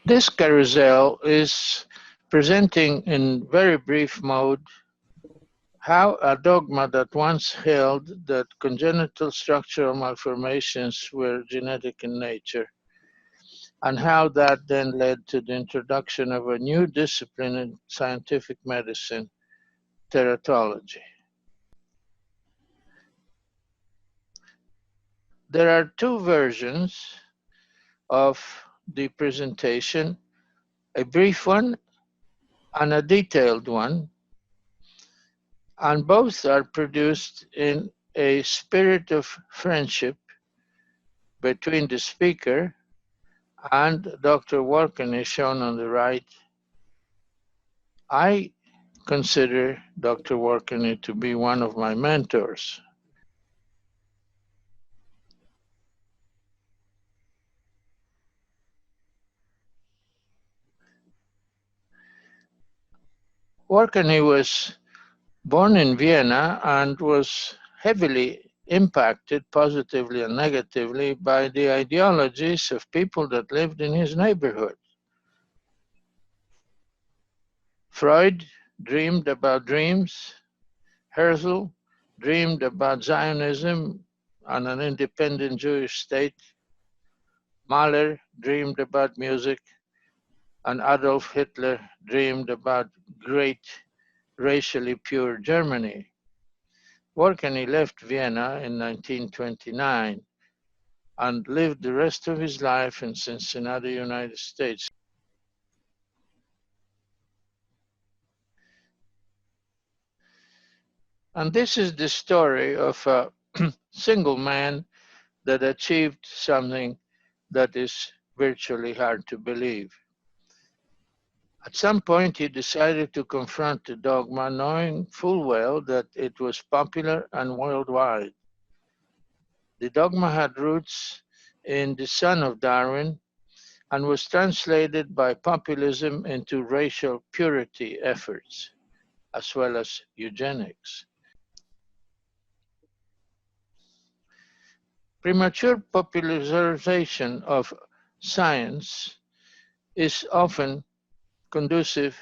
This carousel is presenting in very brief mode how a dogma that once held that congenital structural malformations were genetic in nature, and how that then led to the introduction of a new discipline in scientific medicine, teratology. There are two versions of the presentation, a brief one and a detailed one, and both are produced in a spirit of friendship between the speaker and Dr. Warkany, shown on the right. I consider Dr. Warkany to be one of my mentors. Warkany was born in Vienna and was heavily impacted positively and negatively by the ideologies of people that lived in his neighborhood. Freud dreamed about dreams. Herzl dreamed about Zionism and an independent Jewish state. Mahler dreamed about music, and Adolf Hitler dreamed about great, racially pure Germany. Warkany left Vienna in 1929 and lived the rest of his life in Cincinnati, United States. And this is the story of a single man that achieved something that is virtually hard to believe. At some point, he decided to confront the dogma, knowing full well that it was popular and worldwide. The dogma had roots in the son of Darwin and was translated by populism into racial purity efforts, as well as eugenics. Premature popularization of science is often conducive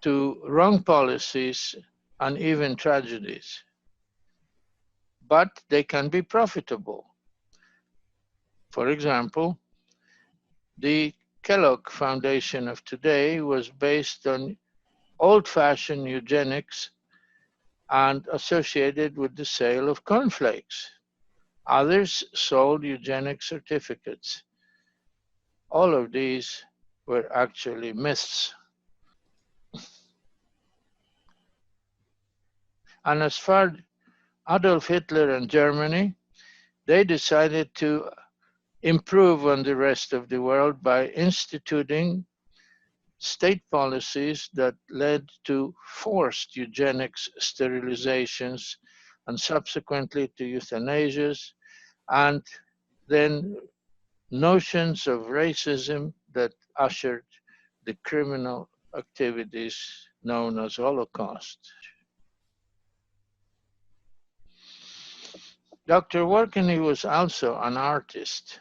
to wrong policies and even tragedies, but they can be profitable. For example, the Kellogg Foundation of today was based on old-fashioned eugenics and associated with the sale of cornflakes. Others sold eugenic certificates. All of these were actually myths. And as far as Adolf Hitler and Germany, they decided to improve on the rest of the world by instituting state policies that led to forced eugenics sterilizations and subsequently to euthanasias, and then notions of racism that ushered the criminal activities known as Holocaust. Dr. Warkany was also an artist,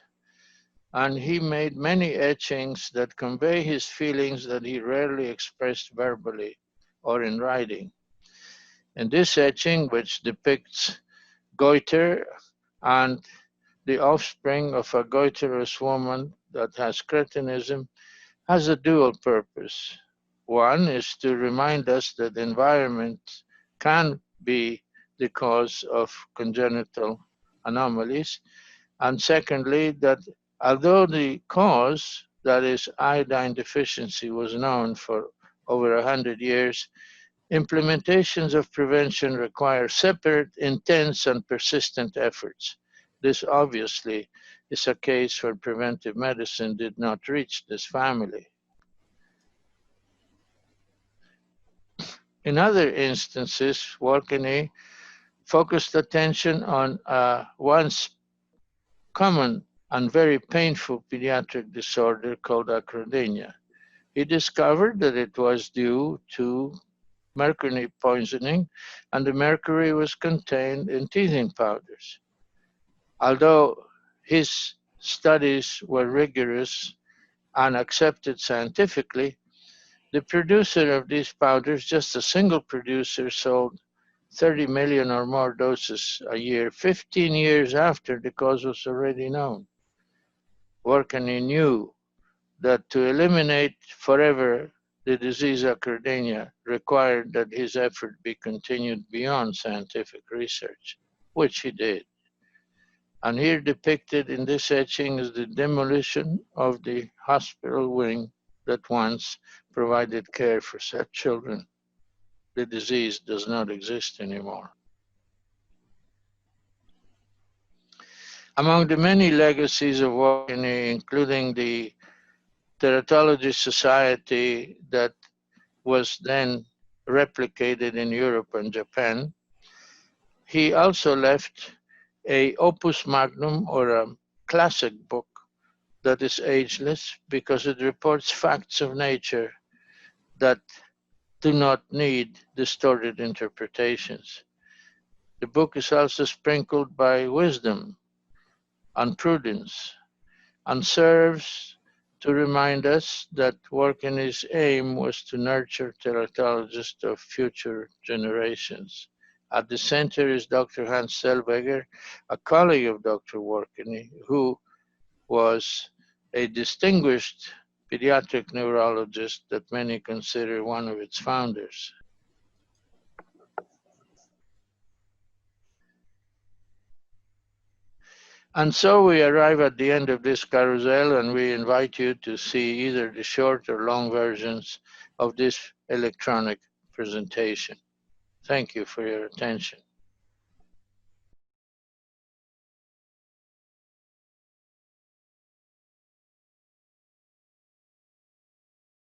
and he made many etchings that convey his feelings that he rarely expressed verbally or in writing. In this etching, which depicts goiter and the offspring of a goiterous woman that has cretinism, has a dual purpose. One is to remind us that the environment can be the cause of congenital anomalies, and secondly, that although the cause, that is iodine deficiency, was known for over 100 years, implementations of prevention require separate, intense, and persistent efforts. This obviously is a case where preventive medicine did not reach this family. In other instances, Warkany focused attention on a once common and very painful pediatric disorder called acrodynia. He discovered that it was due to mercury poisoning, and the mercury was contained in teething powders. Although his studies were rigorous and accepted scientifically, the producer of these powders, just a single producer, sold 30 million or more doses a year, 15 years after the cause was already known. Warkany knew that to eliminate forever the disease acrodynia required that his effort be continued beyond scientific research, which he did. And here depicted in this etching is the demolition of the hospital wing that once provided care for such children. The disease does not exist anymore. Among the many legacies of Warkany, including the Teratology Society that was then replicated in Europe and Japan, he also left a opus magnum, or a classic book that is ageless because it reports facts of nature that do not need distorted interpretations. The book is also sprinkled by wisdom and prudence, and serves to remind us that Warkany's aim was to nurture teratologists of future generations. At the center is Dr. Hans Zellweger, a colleague of Dr. Warkany, who was a distinguished pediatric neurologist that many consider one of its founders. And so we arrive at the end of this carousel, and we invite you to see either the short or long versions of this electronic presentation. Thank you for your attention.